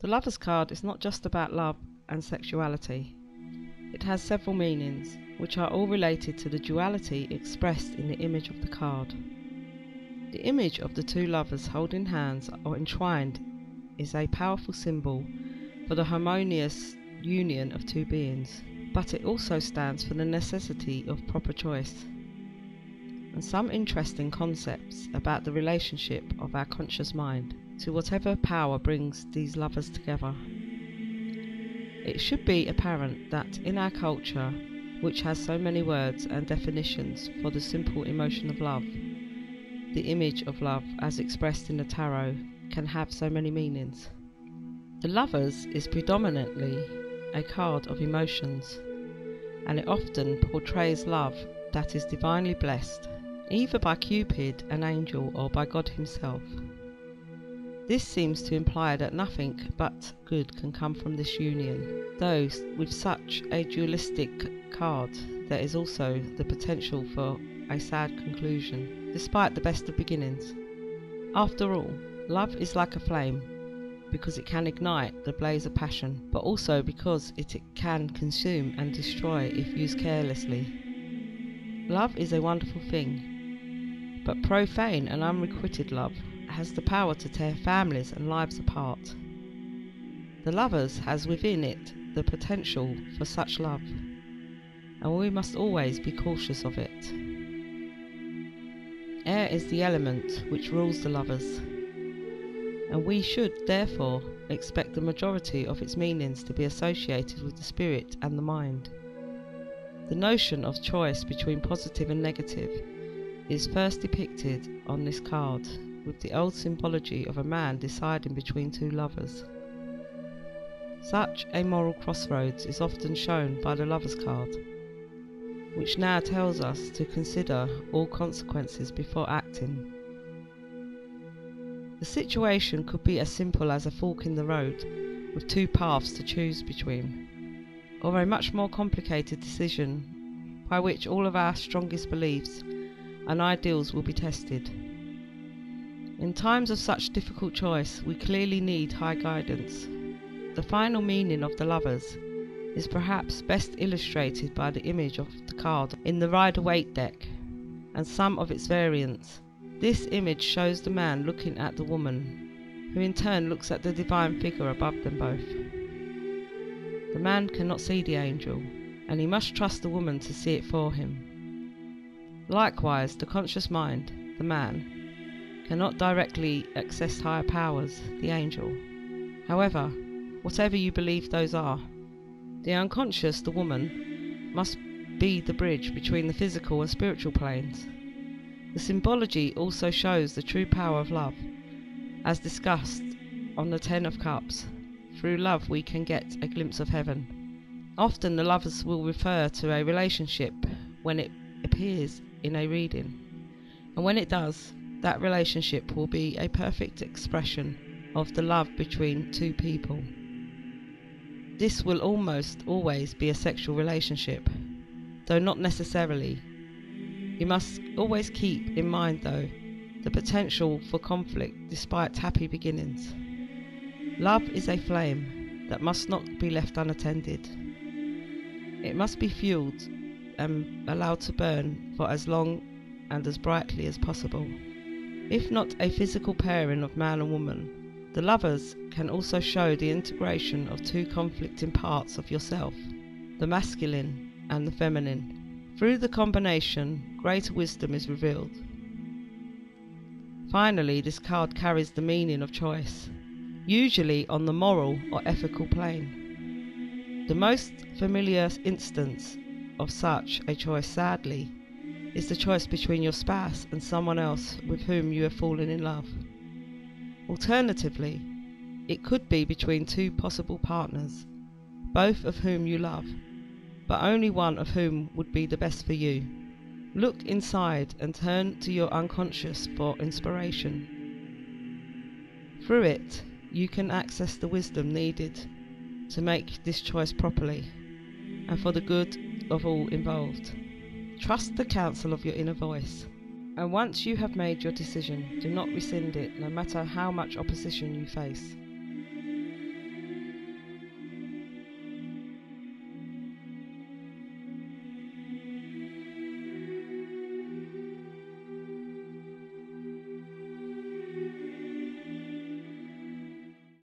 The Lover's card is not just about love and sexuality. It has several meanings, which are all related to the duality expressed in the image of the card. The image of the two lovers holding hands or entwined is a powerful symbol for the harmonious union of two beings, but it also stands for the necessity of proper choice, and some interesting concepts about the relationship of our conscious mind to whatever power brings these lovers together. It should be apparent that in our culture, which has so many words and definitions for the simple emotion of love, the image of love as expressed in the tarot can have so many meanings. The Lovers is predominantly a card of emotions, and it often portrays love that is divinely blessed, either by Cupid, an angel, or by God himself. This seems to imply that nothing but good can come from this union, though with such a dualistic card there is also the potential for a sad conclusion, despite the best of beginnings. After all, love is like a flame, because it can ignite the blaze of passion, but also because it can consume and destroy if used carelessly. Love is a wonderful thing, but profane and unrequited love has the power to tear families and lives apart. The Lovers has within it the potential for such love, and we must always be cautious of it. Air is the element which rules the Lovers, and we should therefore expect the majority of its meanings to be associated with the spirit and the mind. The notion of choice between positive and negative is first depicted on this card, with the old symbology of a man deciding between two lovers. Such a moral crossroads is often shown by the Lover's card, which now tells us to consider all consequences before acting. The situation could be as simple as a fork in the road with two paths to choose between, or a much more complicated decision by which all of our strongest beliefs and ideals will be tested. In times of such difficult choice, we clearly need high guidance. The final meaning of the Lovers is perhaps best illustrated by the image of the card in the Rider-Waite deck and some of its variants. This image shows the man looking at the woman, who in turn looks at the divine figure above them both. The man cannot see the angel, and he must trust the woman to see it for him. Likewise, the conscious mind, the man, cannot directly access higher powers, the angel. However, whatever you believe those are, the unconscious, the woman, must be the bridge between the physical and spiritual planes. The symbology also shows the true power of love, as discussed on the 10 of Cups. Through love we can get a glimpse of heaven. Often the Lovers will refer to a relationship when it appears in a reading, and when it does, that relationship will be a perfect expression of the love between two people. This will almost always be a sexual relationship, though not necessarily. You must always keep in mind, though, the potential for conflict despite happy beginnings. Love is a flame that must not be left unattended. It must be fueled and allowed to burn for as long and as brightly as possible. If not a physical pairing of man and woman, the Lovers can also show the integration of two conflicting parts of yourself, the masculine and the feminine. Through the combination, greater wisdom is revealed. Finally, this card carries the meaning of choice, usually on the moral or ethical plane. The most familiar instance of such a choice, sadly, is the choice between your spouse and someone else with whom you have fallen in love. Alternatively, it could be between two possible partners, both of whom you love, but only one of whom would be the best for you. Look inside and turn to your unconscious for inspiration. Through it, you can access the wisdom needed to make this choice properly and for the good of all involved. Trust the counsel of your inner voice, and once you have made your decision, do not rescind it, no matter how much opposition you face.